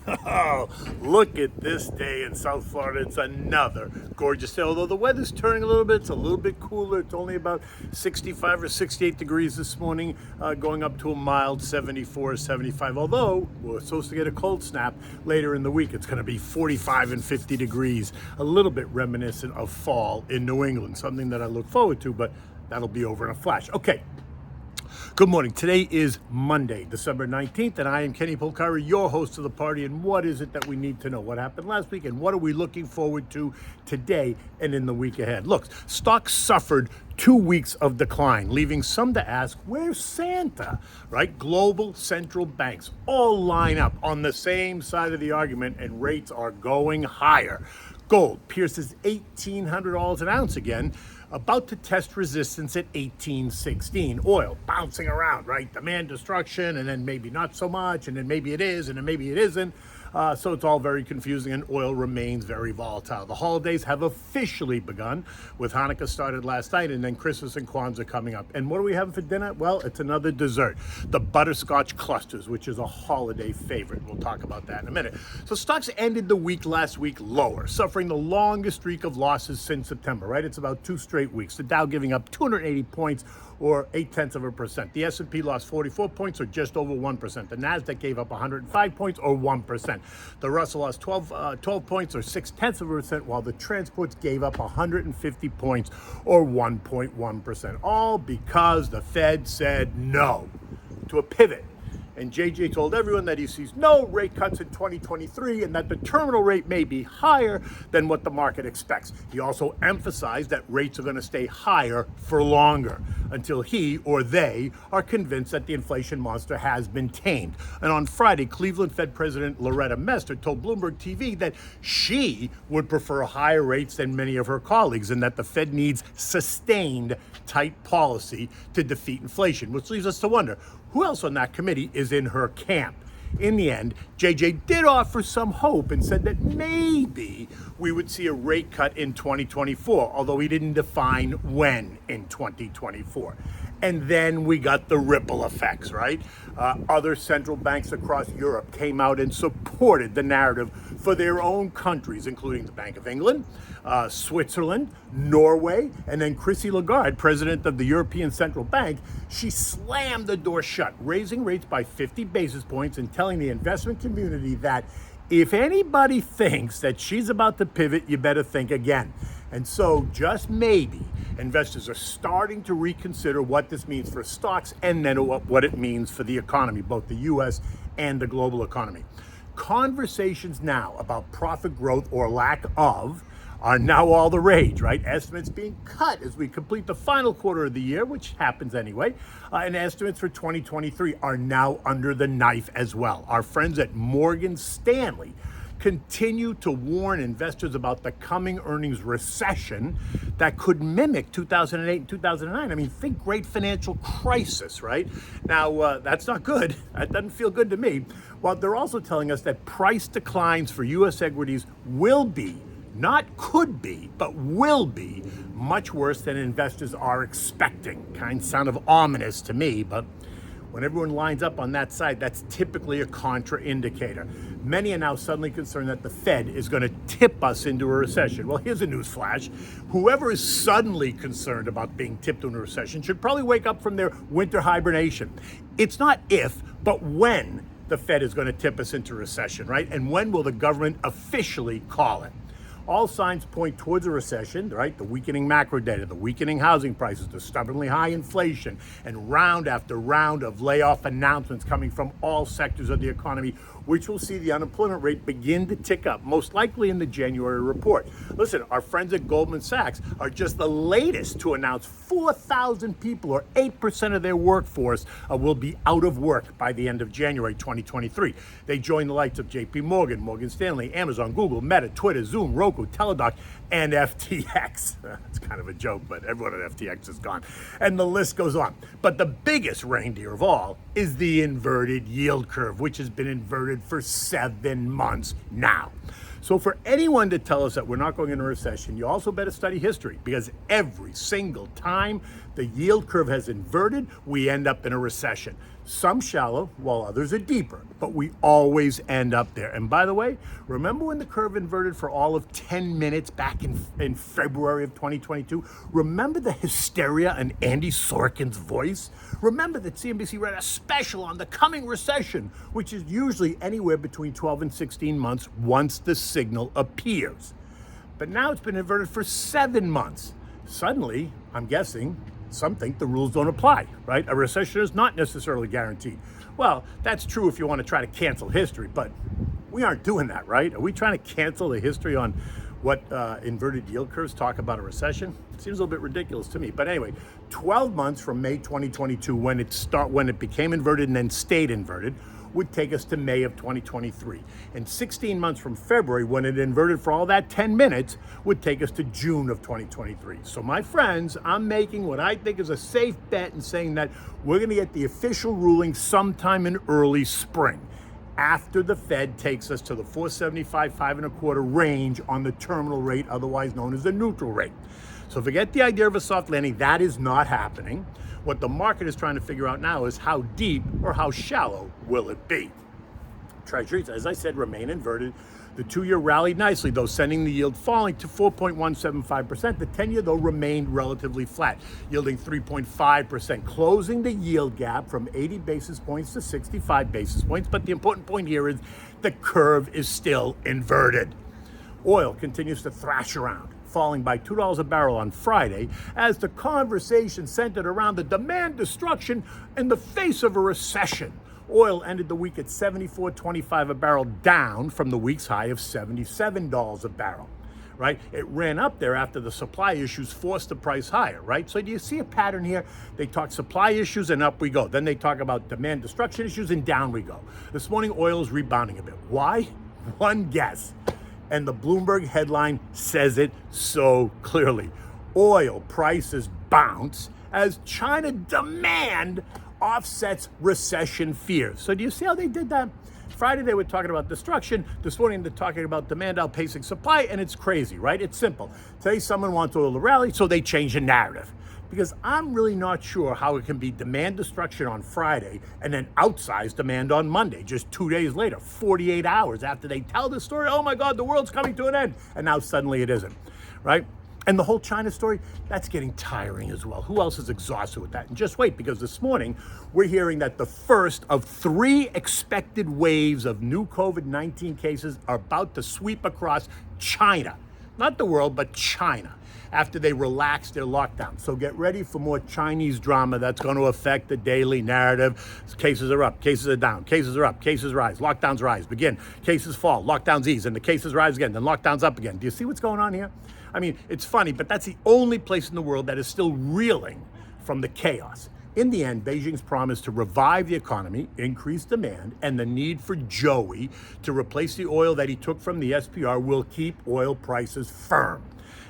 Oh, look at this day in South Florida. It's another gorgeous day. Although the weather's turning a little bit, it's a little bit cooler. It's only about 65 or 68 degrees this morning, going up to a mild 74 or 75. Although we're supposed to get a cold snap later in the week. It's going to be 45 and 50 degrees, a little bit reminiscent of fall in New England, something that I look forward to, but that'll be over in a flash. Okay. Good morning. Today is Monday, December 19th, and I am Kenny Polcari, your host of the party. And what is it that we need to know? What happened last week, and what are we looking forward to today and in the week ahead? Look, stocks suffered 2 weeks of decline, leaving some to ask, where's Santa? Right? Global central banks all line up on the same side of the argument, and rates are going higher. Gold pierces $1,800 an ounce again, about to test resistance at 1816. Oil bouncing around, right? Demand destruction, and then maybe not so much, and then maybe it is, and then maybe it isn't. So it's all very confusing, and oil remains very volatile. The holidays have officially begun, with Hanukkah started last night, and then Christmas and Kwanzaa coming up. And what are we having for dinner? Well, it's another dessert, the Butterscotch Clusters, which is a holiday favorite. We'll talk about that in a minute. So stocks ended the week last week lower, suffering the longest streak of losses since September, right? It's about 2 straight weeks. The Dow giving up 280 points, or 0.8%. The S&P lost 44 points, or just over 1%. The Nasdaq gave up 105 points, or 1%. The Russell lost 12 points, or 0.6%, while the transports gave up 150 points, or 1.1%. All because the Fed said no to a pivot. And JJ told everyone that he sees no rate cuts in 2023 and that the terminal rate may be higher than what the market expects. He also emphasized that rates are going to stay higher for longer until he or they are convinced that the inflation monster has been tamed. And on Friday, Cleveland Fed President Loretta Mester told Bloomberg TV that she would prefer higher rates than many of her colleagues and that the Fed needs sustained tight policy to defeat inflation, which leaves us to wonder, who else on that committee is in her camp? In the end, JJ did offer some hope and said that maybe we would see a rate cut in 2024, although he didn't define when in 2024. And then we got the ripple effects, right? Other central banks across Europe came out and supported the narrative for their own countries, including the Bank of England, Switzerland, Norway, and then Christine Lagarde, president of the European Central Bank. She slammed the door shut, raising rates by 50 basis points and telling the investment community that if anybody thinks that she's about to pivot, you better think again. And so just maybe investors are starting to reconsider what this means for stocks and then what it means for the economy, both the U.S. and the global economy. Conversations now about profit growth or lack of are now all the rage, right? Estimates being cut as we complete the final quarter of the year, which happens anyway. And estimates for 2023 are now under the knife as well. Our friends at Morgan Stanley continue to warn investors about the coming earnings recession that could mimic 2008 and 2009. I mean, think great financial crisis, right? Now, that's not good. That doesn't feel good to me. Well, they're also telling us that price declines for U.S. equities will be, not could be, but will be much worse than investors are expecting. Kind of sound of ominous to me, but when everyone lines up on that side, that's typically a contra-indicator. Many are now suddenly concerned that the Fed is going to tip us into a recession. Well, here's a news flash. Whoever is suddenly concerned about being tipped into a recession should probably wake up from their winter hibernation. It's not if, but when the Fed is going to tip us into recession, right? And when will the government officially call it? All signs point towards a recession, right? The weakening macro data, the weakening housing prices, the stubbornly high inflation, and round after round of layoff announcements coming from all sectors of the economy, which will see the unemployment rate begin to tick up, most likely in the January report. Listen, our friends at Goldman Sachs are just the latest to announce 4,000 people, or 8% of their workforce, will be out of work by the end of January 2023. They join the likes of JP Morgan, Morgan Stanley, Amazon, Google, Meta, Twitter, Zoom, Roku, Teladoc, and FTX. It's kind of a joke, but everyone at FTX is gone. And the list goes on. But the biggest reindeer of all is the inverted yield curve, which has been inverted for 7 months now. So for anyone to tell us that we're not going into a recession, you also better study history, because every single time the yield curve has inverted, we end up in a recession. Some shallow, while others are deeper, but we always end up there. And by the way, remember when the curve inverted for all of 10 minutes back in February of 2022? Remember the hysteria in Andy Sorkin's voice? Remember that CNBC ran a special on the coming recession, which is usually anywhere between 12 and 16 months once the signal appears. But now it's been inverted for 7 months. Suddenly, I'm guessing, some think the rules don't apply, right? A recession is not necessarily guaranteed. Well, that's true if you want to try to cancel history, but we aren't doing that, right? Are we trying to cancel the history on what inverted yield curves talk about a recession? It seems a little bit ridiculous to me. But anyway, 12 months from May 2022, when it became inverted and then stayed inverted, would take us to May of 2023. And 16 months from February, when it inverted for all that 10 minutes, would take us to June of 2023. So my friends, I'm making what I think is a safe bet in saying that we're going to get the official ruling sometime in early spring, after the Fed takes us to the 4.75, 5.25 range on the terminal rate, otherwise known as the neutral rate. So forget the idea of a soft landing. That is not happening. What the market is trying to figure out now is how deep or how shallow will it be. Treasuries, as I said, remain inverted. The 2-year rallied nicely, though, sending the yield falling to 4.175%. The 10-year, though, remained relatively flat, yielding 3.5%, closing the yield gap from 80 basis points to 65 basis points. But the important point here is the curve is still inverted. Oil continues to thrash around, falling by $2 a barrel on Friday as the conversation centered around the demand destruction in the face of a recession. Oil ended the week at $74.25 a barrel, down from the week's high of $77 a barrel, right? It ran up there after the supply issues forced the price higher, right? So do you see a pattern here? They talk supply issues and up we go. Then they talk about demand destruction issues and down we go. This morning, oil is rebounding a bit. Why? One guess. And the Bloomberg headline says it so clearly. Oil prices bounce as China demand offsets recession fears. So do you see how they did that? Friday they were talking about destruction. This morning they're talking about demand outpacing supply, and it's crazy, right? It's simple. Today someone wants oil to rally, so they change the narrative. Because I'm really not sure how it can be demand destruction on Friday and then outsized demand on Monday, just 2 days later, 48 hours after they tell the story, oh my God, the world's coming to an end. And now suddenly it isn't, right? And the whole China story, that's getting tiring as well. Who else is exhausted with that? And just wait, because this morning we're hearing that the first of 3 expected waves of new COVID-19 cases are about to sweep across China. Not the world, but China, after they relax their lockdown. So get ready for more Chinese drama that's going to affect the daily narrative. Cases are up, cases are down, cases are up, cases rise, lockdowns rise, begin, cases fall, lockdowns ease, and the cases rise again, then lockdowns up again. Do you see what's going on here? I mean, it's funny, but that's the only place in the world that is still reeling from the chaos. In the end, Beijing's promise to revive the economy, increase demand, and the need for Joey to replace the oil that he took from the SPR will keep oil prices firm.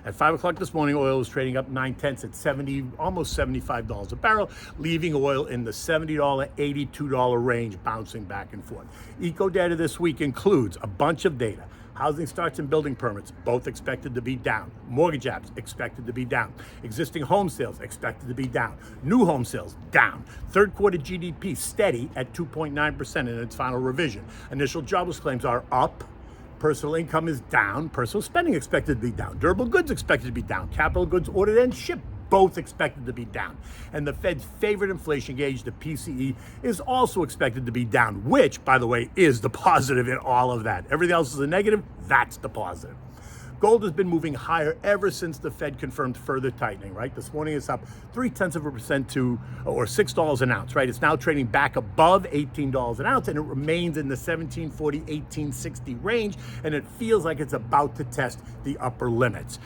At 5 o'clock this morning, oil was trading up 9/10 at almost $75 a barrel, leaving oil in the $70, $82 range, bouncing back and forth. Eco data this week includes a bunch of data. Housing starts and building permits, both expected to be down. Mortgage apps expected to be down. Existing home sales expected to be down. New home sales down. Third quarter GDP steady at 2.9% in its final revision. Initial jobless claims are up. Personal income is down. Personal spending expected to be down. Durable goods expected to be down. Capital goods ordered and shipped, both expected to be down. And the Fed's favorite inflation gauge, the PCE, is also expected to be down, which, by the way, is the positive in all of that. Everything else is a negative. That's the positive. Gold has been moving higher ever since the Fed confirmed further tightening, right? This morning it's up 0.3% to, or $6 an ounce, right? It's now trading back above $18 an ounce, and it remains in the 1740, 1860 range, and it feels like it's about to test the upper limits.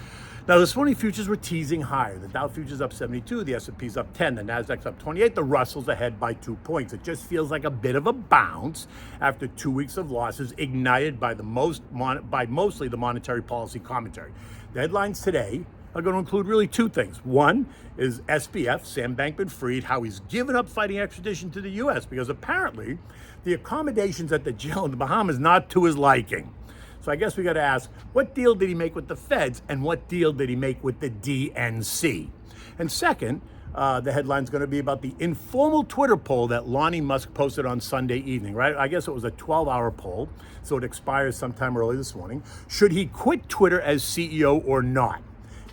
Now, this morning futures were teasing higher. The Dow futures up 72, the S&P's up 10, the Nasdaq's up 28, the Russell's ahead by 2 points. It just feels like a bit of a bounce after 2 weeks of losses ignited by mostly the monetary policy commentary. The headlines today are going to include really 2 things. One is SBF, Sam Bankman-Fried, how he's given up fighting extradition to the U.S. because apparently the accommodations at the jail in the Bahamas not to his liking. So I guess we got to ask, what deal did he make with the feds and what deal did he make with the DNC? And second, The headline's going to be about the informal Twitter poll that Lonnie Musk posted on Sunday evening, right? I guess it was a 12-hour poll, so it expires sometime early this morning. Should he quit Twitter as CEO or not?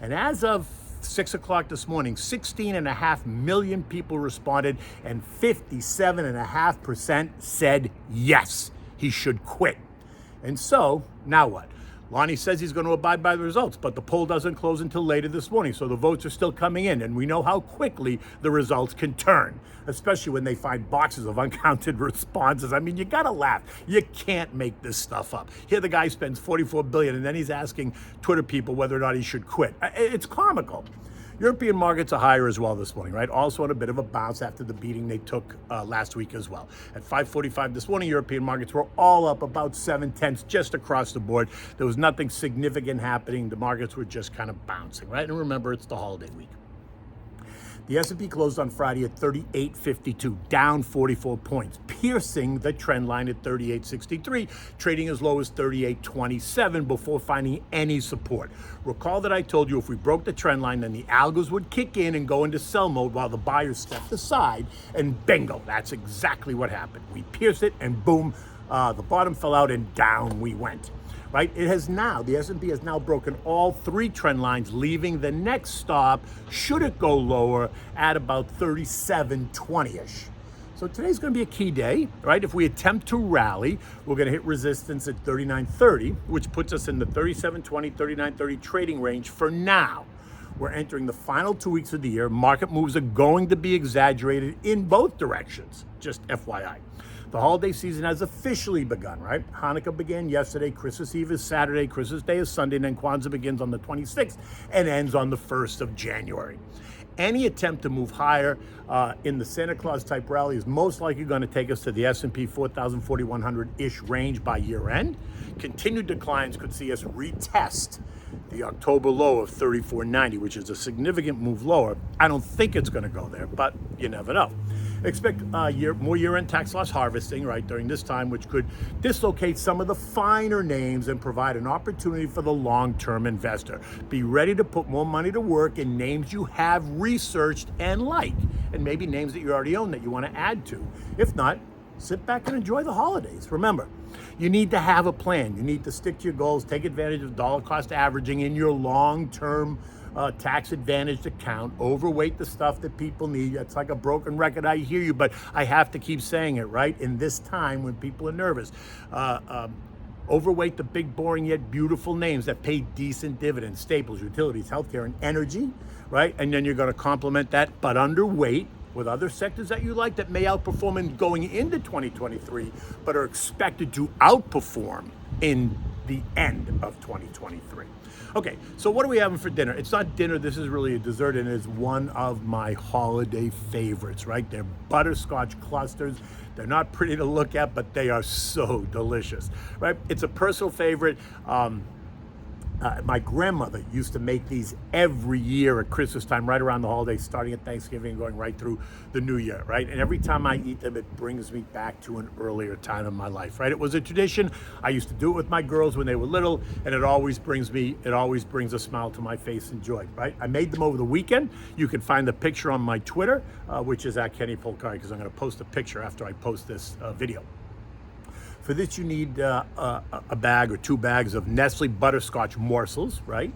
And as of 6 o'clock this morning, 16.5 million people responded, and 57.5% said yes, he should quit. And so, now what? Lonnie says he's going to abide by the results, but the poll doesn't close until later this morning, so the votes are still coming in, and we know how quickly the results can turn, especially when they find boxes of uncounted responses. I mean, you gotta laugh. You can't make this stuff up. Here the guy spends $44 billion, and then he's asking Twitter people whether or not he should quit. It's comical. European markets are higher as well this morning, right? Also on a bit of a bounce after the beating they took last week as well. At 5:45 this morning, European markets were all up about 0.7 just across the board. There was nothing significant happening. The markets were just kind of bouncing, right? And remember, it's the holiday week. The S&P closed on Friday at 38.52, down 44 points, piercing the trend line at 38.63, trading as low as 38.27 before finding any support. Recall that I told you if we broke the trend line, then the algos would kick in and go into sell mode while the buyers stepped aside, and bingo, that's exactly what happened. We pierced it, and boom, the bottom fell out, and down we went. Right? The S&P has now broken all three trend lines, leaving the next stop, should it go lower, at about 37.20-ish. So today's going to be a key day, right? If we attempt to rally, we're going to hit resistance at 39.30, which puts us in the 37.20, 39.30 trading range for now. We're entering the final 2 weeks of the year. Market moves are going to be exaggerated in both directions, just FYI. The holiday season has officially begun, right? Hanukkah began yesterday, Christmas Eve is Saturday, Christmas Day is Sunday, and then Kwanzaa begins on the 26th and ends on the 1st of January. Any attempt to move higher in the Santa Claus type rally is most likely going to take us to the S&P 4,000, 4,100-ish range by year end. Continued declines could see us retest the October low of 34.90, which is a significant move lower. I don't think it's going to go there, but you never know. Expect more year-end tax loss harvesting, right, during this time, which could dislocate some of the finer names and provide an opportunity for the long-term investor. Be ready to put more money to work in names you have researched and like, and maybe names that you already own that you want to add to. If not, sit back and enjoy the holidays. Remember, you need to have a plan. You need to stick to your goals, take advantage of dollar cost averaging in your long-term tax advantaged account. Overweight the stuff that people need. It's like a broken record. I hear you, but I have to keep saying it, right? In this time when people are nervous. Overweight the big, boring, yet beautiful names that pay decent dividends, staples, utilities, healthcare, and energy, right? And then you're going to complement that, but underweight with other sectors that you like that may outperform in going into 2023, but are expected to outperform in the end of 2023. Okay, so what are we having for dinner? It's not dinner, this is really a dessert, and it's one of my holiday favorites, right? They're Butterscotch Clusters. They're not pretty to look at, but they are so delicious, right? It's a personal favorite. My grandmother used to make these every year at Christmas time, right around the holidays, starting at Thanksgiving and going right through the New Year, right? And every time I eat them, it brings me back to an earlier time in my life, right? It was a tradition. I used to do it with my girls when they were little, and it always brings a smile to my face and joy, right? I made them over the weekend. You can find the picture on my Twitter, which is at Kenny Polcari, because I'm going to post a picture after I post this video. For this, you need a bag or 2 bags of Nestle Butterscotch morsels, right?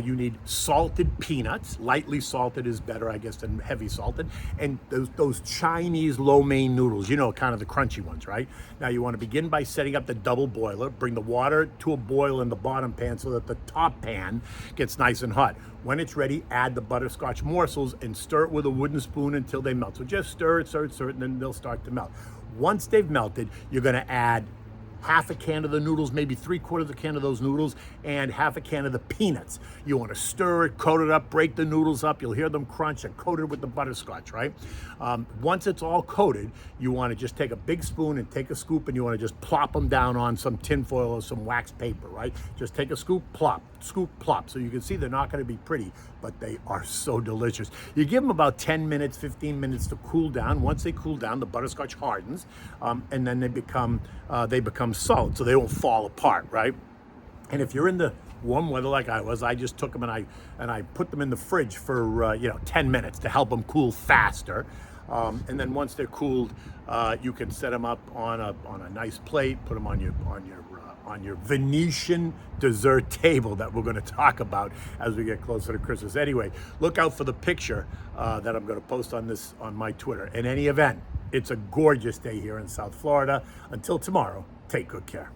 You need salted peanuts. Lightly salted is better, I guess, than heavy salted. And those Chinese lo mein noodles, you know, kind of the crunchy ones, right? Now, you want to begin by setting up the double boiler. Bring the water to a boil in the bottom pan so that the top pan gets nice and hot. When it's ready, add the butterscotch morsels and stir it with a wooden spoon until they melt. So just stir it, and then they'll start to melt. Once they've melted, you're going to add half a can of the noodles, maybe 3/4 of a can of those noodles, and half a can of the peanuts. You want to stir it, coat it up, break the noodles up. You'll hear them crunch and coat it with the butterscotch, right? Once it's all coated, you want to just take a big spoon and take a scoop, and you want to just plop them down on some tin foil or some wax paper, right? Just take a scoop, plop, scoop, plop. So you can see they're not going to be pretty, but they are so delicious. You give them about 10 minutes, 15 minutes to cool down. Once they cool down, the butterscotch hardens, and then they become solid, so they won't fall apart, right? And if you're in the warm weather like I was, I just took them and I put them in the fridge for 10 minutes to help them cool faster. And then once they're cooled, you can set them up on a nice plate, put them on your Venetian dessert table that we're going to talk about as we get closer to Christmas. Anyway, look out for the picture that I'm going to post on my Twitter. In any event, it's a gorgeous day here in South Florida. Until tomorrow, take good care.